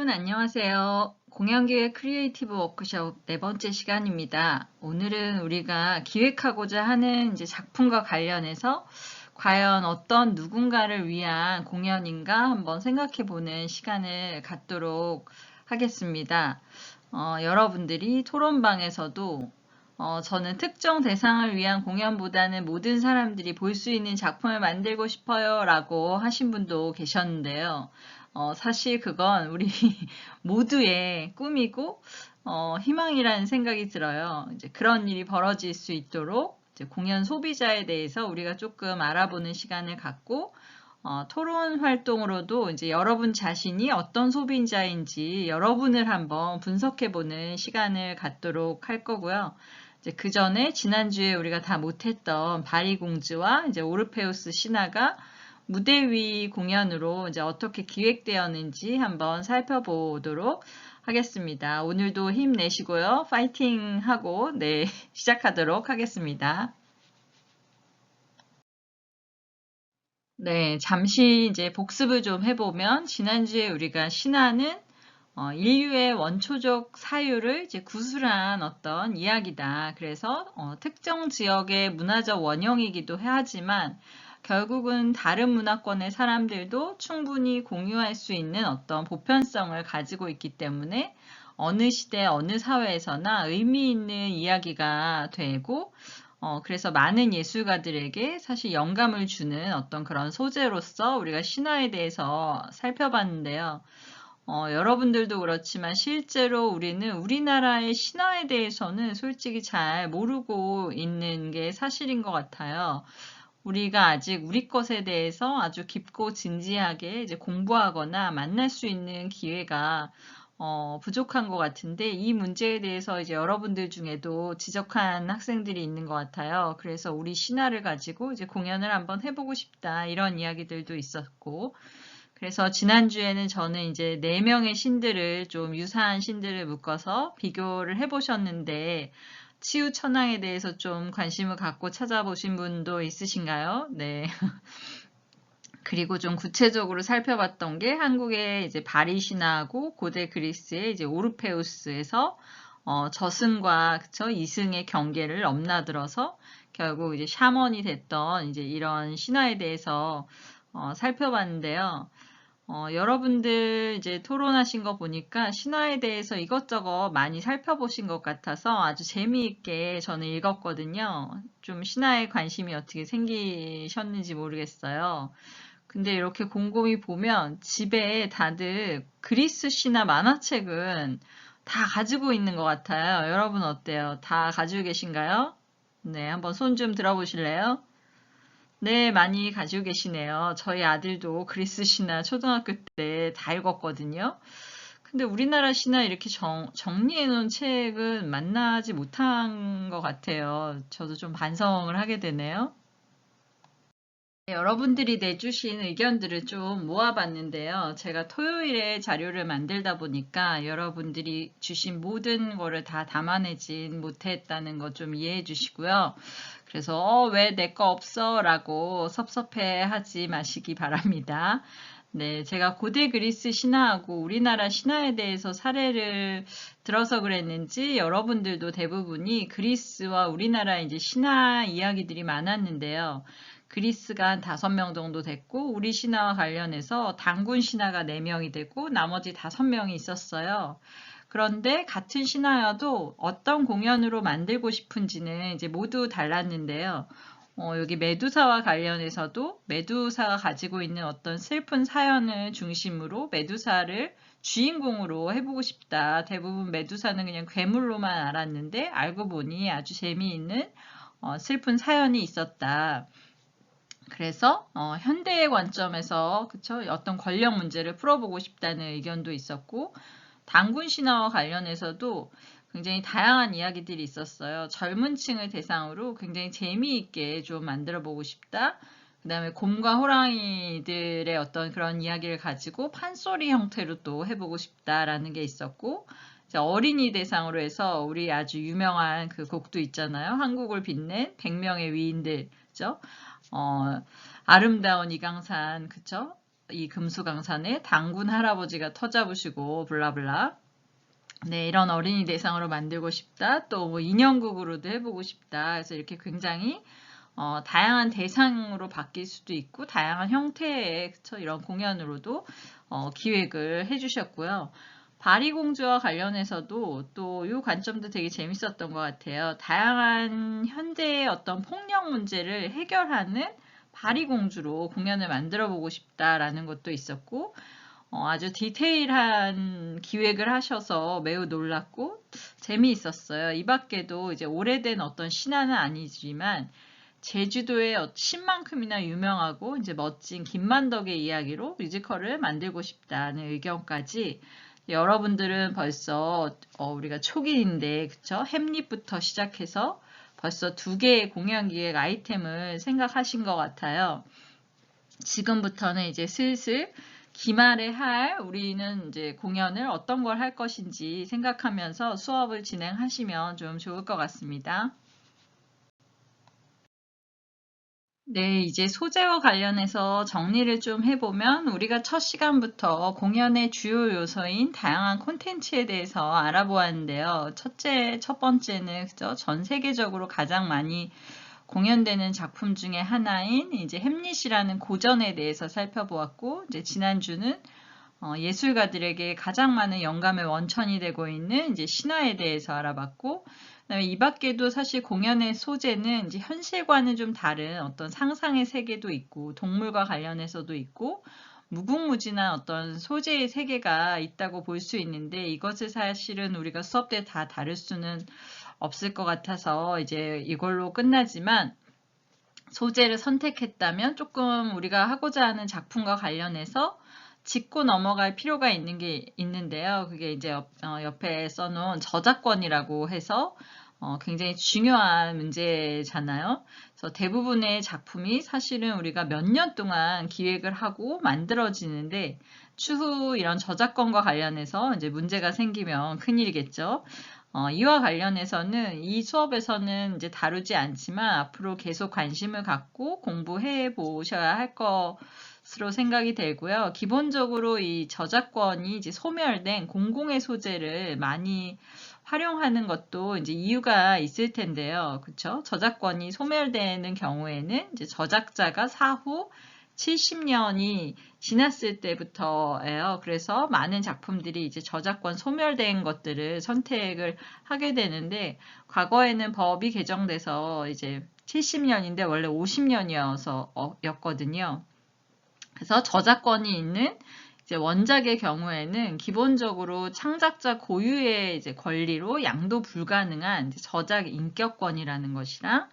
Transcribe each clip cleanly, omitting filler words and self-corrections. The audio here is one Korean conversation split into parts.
여러분 안녕하세요. 공연기획 크리에이티브 워크숍 네 번째 시간입니다. 오늘은 우리가 기획하고자 하는 이제 작품과 관련해서 과연 어떤 누군가를 위한 공연인가 한번 생각해 보는 시간을 갖도록 하겠습니다. 여러분들이 토론방에서도 저는 특정 대상을 위한 공연보다는 모든 사람들이 볼 수 있는 작품을 만들고 싶어요 라고 하신 분도 계셨는데요. 사실 그건 우리 모두의 꿈이고 희망이라는 생각이 들어요. 이제 그런 일이 벌어질 수 있도록 이제 공연 소비자에 대해서 우리가 조금 알아보는 시간을 갖고 토론 활동으로도 이제 여러분 자신이 어떤 소비자인지 여러분을 한번 분석해보는 시간을 갖도록 할 거고요. 이제 그 전에 지난주에 우리가 다 못했던 바리공주와 이제 오르페우스 신화가 무대 위 공연으로 이제 어떻게 기획되었는지 한번 살펴보도록 하겠습니다. 오늘도 힘내시고요. 파이팅 하고 네, 시작하도록 하겠습니다. 네, 잠시 이제 복습을 좀 해보면 지난주에 우리가 신화는 인류의 원초적 사유를 이제 구술한 어떤 이야기다. 그래서 특정 지역의 문화적 원형이기도 하지만 결국은 다른 문화권의 사람들도 충분히 공유할 수 있는 어떤 보편성을 가지고 있기 때문에 어느 시대, 어느 사회에서나 의미 있는 이야기가 되고 그래서 많은 예술가들에게 사실 영감을 주는 어떤 그런 소재로서 우리가 신화에 대해서 살펴봤는데요. 여러분들도 그렇지만 실제로 우리는 우리나라의 신화에 대해서는 솔직히 잘 모르고 있는 게 사실인 것 같아요. 우리가 아직 우리 것에 대해서 아주 깊고 진지하게 이제 공부하거나 만날 수 있는 기회가 부족한 것 같은데 이 문제에 대해서 이제 여러분들 중에도 지적한 학생들이 있는 것 같아요. 그래서 우리 신화를 가지고 이제 공연을 한번 해보고 싶다 이런 이야기들도 있었고 그래서 지난주에는 저는 이제 4명의 신들을 좀 유사한 신들을 묶어서 비교를 해보셨는데 치유천왕에 대해서 좀 관심을 갖고 찾아보신 분도 있으신가요? 네. 그리고 좀 구체적으로 살펴봤던 게 한국의 이제 바리 신화하고 고대 그리스의 이제 오르페우스에서 저승과 그쵸 이승의 경계를 넘나들어서 결국 이제 샤먼이 됐던 이제 이런 신화에 대해서 살펴봤는데요. 여러분들 이제 토론하신 거 보니까 신화에 대해서 이것저것 많이 살펴보신 것 같아서 아주 재미있게 저는 읽었거든요. 좀 신화에 관심이 어떻게 생기셨는지 모르겠어요. 근데 이렇게 곰곰이 보면 집에 다들 그리스 신화 만화책은 다 가지고 있는 것 같아요. 여러분 어때요? 다 가지고 계신가요? 네, 한번 손 좀 들어보실래요? 네, 많이 가지고 계시네요. 저희 아들도 그리스 신화 초등학교 때 다 읽었거든요. 근데 우리나라 신화 이렇게 정리해 놓은 책은 만나지 못한 것 같아요. 저도 좀 반성을 하게 되네요. 네, 여러분들이 내주신 의견들을 좀 모아봤는데요. 제가 토요일에 자료를 만들다 보니까 여러분들이 주신 모든 거를 다 담아내진 못했다는 거 좀 이해해 주시고요. 그래서 왜 내 거 없어? 라고 섭섭해 하지 마시기 바랍니다. 네, 제가 고대 그리스 신화하고 우리나라 신화에 대해서 사례를 들어서 그랬는지 여러분들도 대부분이 그리스와 우리나라 이제 신화 이야기들이 많았는데요. 그리스가 한 5명 정도 됐고 우리 신화와 관련해서 단군 신화가 4명이 되고 나머지 5명이 있었어요. 그런데 같은 신화여도 어떤 공연으로 만들고 싶은지는 이제 모두 달랐는데요. 여기 메두사와 관련해서도 메두사가 가지고 있는 어떤 슬픈 사연을 중심으로 메두사를 주인공으로 해보고 싶다. 대부분 메두사는 그냥 괴물로만 알았는데 알고 보니 아주 재미있는 슬픈 사연이 있었다. 그래서 현대의 관점에서 그쵸? 어떤 권력 문제를 풀어보고 싶다는 의견도 있었고 단군 신화와 관련해서도 굉장히 다양한 이야기들이 있었어요. 젊은 층을 대상으로 굉장히 재미있게 좀 만들어 보고 싶다. 그 다음에 곰과 호랑이들의 어떤 그런 이야기를 가지고 판소리 형태로 또 해보고 싶다라는 게 있었고 어린이 대상으로 해서 우리 아주 유명한 그 곡도 있잖아요. 한국을 빛낸 100명의 위인들, 그죠? 아름다운 이강산, 그쵸? 이 금수강산에 당군 할아버지가 터잡으시고 블라블라. 네, 이런 어린이 대상으로 만들고 싶다. 또 뭐 인형극으로도 해보고 싶다. 그래서 이렇게 굉장히 다양한 대상으로 바뀔 수도 있고 다양한 형태의 그쵸? 이런 공연으로도 기획을 해주셨고요. 바리공주와 관련해서도 또 이 관점도 되게 재밌었던 것 같아요. 다양한 현대의 어떤 폭력 문제를 해결하는 바리공주로 공연을 만들어 보고 싶다라는 것도 있었고 아주 디테일한 기획을 하셔서 매우 놀랐고 재미있었어요. 이 밖에도 이제 오래된 어떤 신화는 아니지만 제주도의 신만큼이나 유명하고 이제 멋진 김만덕의 이야기로 뮤지컬을 만들고 싶다는 의견까지 여러분들은 벌써 우리가 초기인데 그쵸? 햄릿부터 시작해서 벌써 2개의 공연 기획 아이템을 생각하신 것 같아요. 지금부터는 이제 슬슬 기말에 할 우리는 이제 공연을 어떤 걸 할 것인지 생각하면서 수업을 진행하시면 좀 좋을 것 같습니다. 네, 이제 소재와 관련해서 정리를 좀 해보면 우리가 첫 시간부터 공연의 주요 요소인 다양한 콘텐츠에 대해서 알아보았는데요. 첫 번째는 그죠? 전 세계적으로 가장 많이 공연되는 작품 중에 하나인 이제 햄릿이라는 고전에 대해서 살펴보았고, 이제 지난주는 예술가들에게 가장 많은 영감의 원천이 되고 있는 이제 신화에 대해서 알아봤고, 그다음에 이 밖에도 사실 공연의 소재는 이제 현실과는 좀 다른 어떤 상상의 세계도 있고, 동물과 관련해서도 있고, 무궁무진한 어떤 소재의 세계가 있다고 볼 수 있는데, 이것을 사실은 우리가 수업 때 다 다룰 수는 없을 것 같아서 이제 이걸로 끝나지만, 소재를 선택했다면 조금 우리가 하고자 하는 작품과 관련해서 짚고 넘어갈 필요가 있는 게 있는데요. 그게 이제 옆에 써놓은 저작권이라고 해서 굉장히 중요한 문제잖아요. 그래서 대부분의 작품이 사실은 우리가 몇 년 동안 기획을 하고 만들어지는데 추후 이런 저작권과 관련해서 이제 문제가 생기면 큰일이겠죠. 이와 관련해서는 이 수업에서는 이제 다루지 않지만 앞으로 계속 관심을 갖고 공부해 보셔야 할 것으로 생각이 되고요. 기본적으로 이 저작권이 이제 소멸된 공공의 소재를 많이 활용하는 것도 이제 이유가 있을 텐데요. 그렇죠? 저작권이 소멸되는 경우에는 이제 저작자가 사후 70년이 지났을 때부터예요. 그래서 많은 작품들이 이제 저작권 소멸된 것들을 선택을 하게 되는데 과거에는 법이 개정돼서 이제 70년인데 원래 50년이었거든요. 그래서 저작권이 있는 이제 원작의 경우에는 기본적으로 창작자 고유의 이제 권리로 양도 불가능한 이제 저작 인격권이라는 것이랑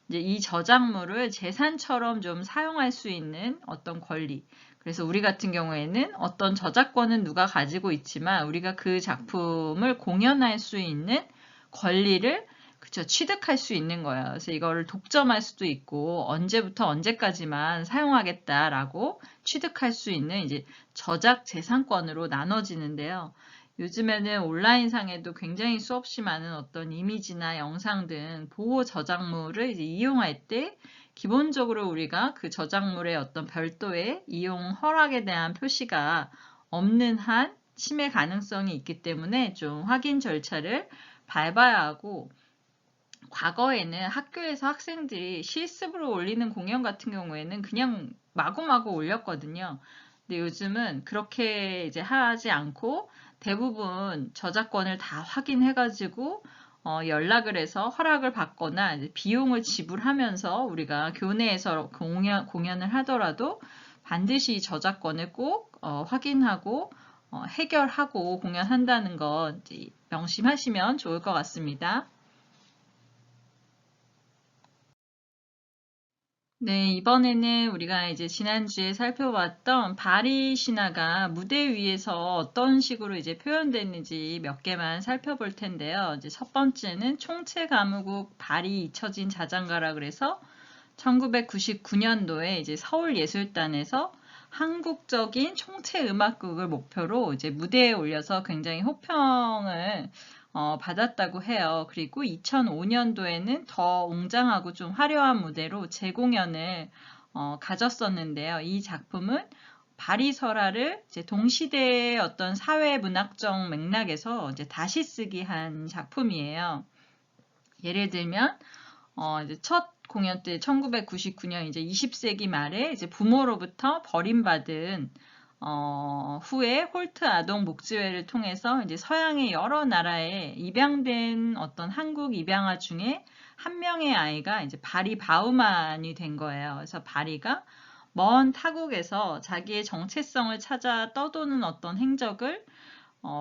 이제 이 저작물을 재산처럼 좀 사용할 수 있는 어떤 권리. 그래서 우리 같은 경우에는 어떤 저작권은 누가 가지고 있지만 우리가 그 작품을 공연할 수 있는 권리를 그쵸, 취득할 수 있는 거예요. 그래서 이거를 독점할 수도 있고 언제부터 언제까지만 사용하겠다라고 취득할 수 있는 이제 저작 재산권으로 나눠지는데요. 요즘에는 온라인상에도 굉장히 수없이 많은 어떤 이미지나 영상 등 보호 저작물을 이제 이용할 때 기본적으로 우리가 그 저작물의 어떤 별도의 이용 허락에 대한 표시가 없는 한 침해 가능성이 있기 때문에 좀 확인 절차를 밟아야 하고 과거에는 학교에서 학생들이 실습으로 올리는 공연 같은 경우에는 그냥 마구마구 올렸거든요. 근데 요즘은 그렇게 이제 하지 않고 대부분 저작권을 다 확인해가지고 연락을 해서 허락을 받거나 이제 비용을 지불하면서 우리가 교내에서 공연을 하더라도 반드시 저작권을 꼭 확인하고 해결하고 공연한다는 거 이제 명심하시면 좋을 것 같습니다. 네, 이번에는 우리가 이제 지난주에 살펴봤던 바리 신화가 무대 위에서 어떤 식으로 이제 표현됐는지 몇 개만 살펴볼 텐데요. 이제 첫 번째는 총체 가무국 바리 잊혀진 자장가라 그래서 1999년도에 이제 서울예술단에서 한국적인 총체 음악극을 목표로 이제 무대에 올려서 굉장히 호평을 받았다고 해요. 그리고 2005년도에는 더 웅장하고 좀 화려한 무대로 재공연을 가졌었는데요. 이 작품은 바리설화를 이제 동시대의 어떤 사회 문학적 맥락에서 이제 다시 쓰기 한 작품이에요. 예를 들면 이제 첫 공연 때 1999년 이제 20세기 말에 이제 부모로부터 버림받은 후에 홀트 아동 목지회를 통해서 이제 서양의 여러 나라에 입양된 어떤 한국 입양아 중에 한 명의 아이가 이제 바리 바우만이 된 거예요. 그래서 바리가 먼 타국에서 자기의 정체성을 찾아 떠도는 어떤 행적을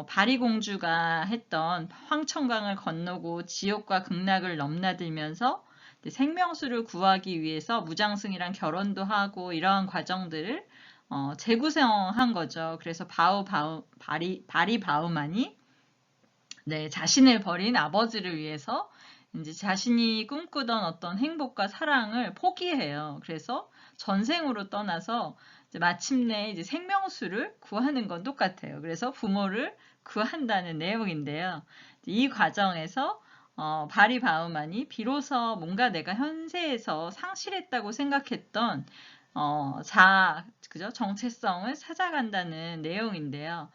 바리 공주가 했던 황천강을 건너고 지옥과 극락을 넘나들면서 생명수를 구하기 위해서 무장승이랑 결혼도 하고 이러한 과정들을 재구성한 거죠. 그래서 바리 바우만이 자신을 버린 아버지를 위해서 이제 자신이 꿈꾸던 어떤 행복과 사랑을 포기해요. 그래서 전생으로 떠나서 이제 마침내 이제 생명수를 구하는 건 똑같아요. 그래서 부모를 구한다는 내용인데요. 이 과정에서 바리 바우만이 비로소 뭔가 내가 현세에서 상실했다고 생각했던 그죠? 정체성을 찾아간다는 내용인데요.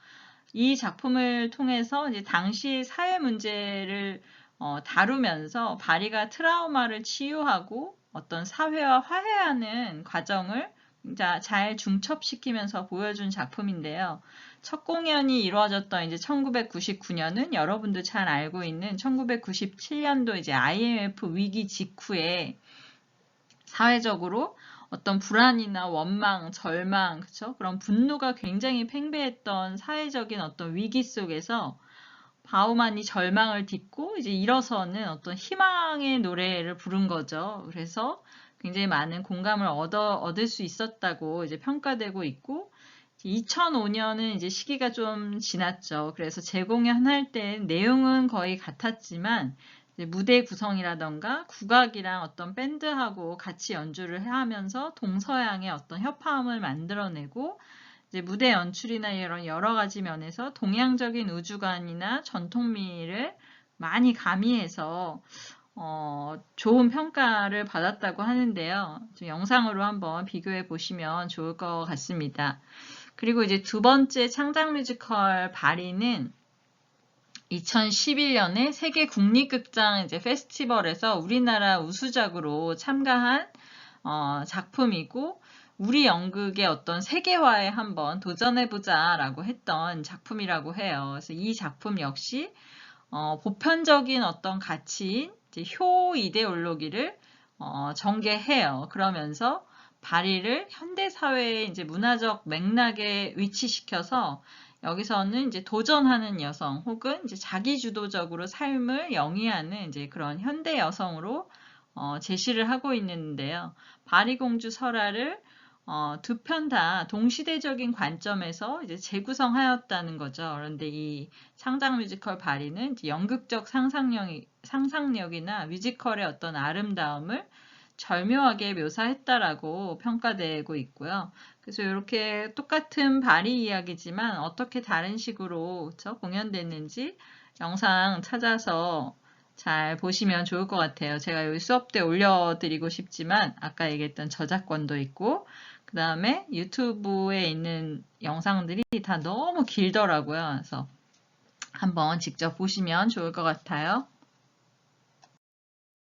이 작품을 통해서 이제 당시 사회 문제를 다루면서 바리가 트라우마를 치유하고 어떤 사회와 화해하는 과정을 잘 중첩시키면서 보여준 작품인데요. 첫 공연이 이루어졌던 이제 1999년은 여러분도 잘 알고 있는 1997년도 이제 IMF 위기 직후에 사회적으로 어떤 불안이나 원망, 절망, 그쵸? 그런 분노가 굉장히 팽배했던 사회적인 어떤 위기 속에서 바우만이 절망을 딛고 이제 일어서는 어떤 희망의 노래를 부른 거죠. 그래서 굉장히 많은 공감을 얻을 수 있었다고 이제 평가되고 있고, 2005년은 이제 시기가 좀 지났죠. 그래서 재공연할 때 내용은 거의 같았지만 무대 구성이라던가 국악이랑 어떤 밴드하고 같이 연주를 하면서 동서양의 어떤 협화음을 만들어내고 이제 무대 연출이나 이런 여러 가지 면에서 동양적인 우주관이나 전통미를 많이 가미해서 좋은 평가를 받았다고 하는데요. 좀 영상으로 한번 비교해 보시면 좋을 것 같습니다. 그리고 이제 두 번째 창작 뮤지컬 바리는 2011년에 세계 국립극장 이제 페스티벌에서 우리나라 우수작으로 참가한 작품이고, 우리 연극의 어떤 세계화에 한번 도전해보자 라고 했던 작품이라고 해요. 그래서 이 작품 역시 보편적인 어떤 가치인 이제 효 이데올로기를 전개해요. 그러면서 바리를 현대사회의 이제 문화적 맥락에 위치시켜서 여기서는 이제 도전하는 여성 혹은 이제 자기주도적으로 삶을 영위하는 이제 그런 현대 여성으로 제시를 하고 있는데요. 바리공주 설화를 두 편 다 동시대적인 관점에서 이제 재구성하였다는 거죠. 그런데 이 창작 뮤지컬 바리는 이제 연극적 상상력이나 뮤지컬의 어떤 아름다움을 절묘하게 묘사했다라고 평가되고 있고요. 그래서 이렇게 똑같은 바리 이야기지만 어떻게 다른 식으로 공연됐는지 영상 찾아서 잘 보시면 좋을 것 같아요. 제가 여기 수업 때 올려드리고 싶지만 아까 얘기했던 저작권도 있고 그 다음에 유튜브에 있는 영상들이 다 너무 길더라고요. 그래서 한번 직접 보시면 좋을 것 같아요.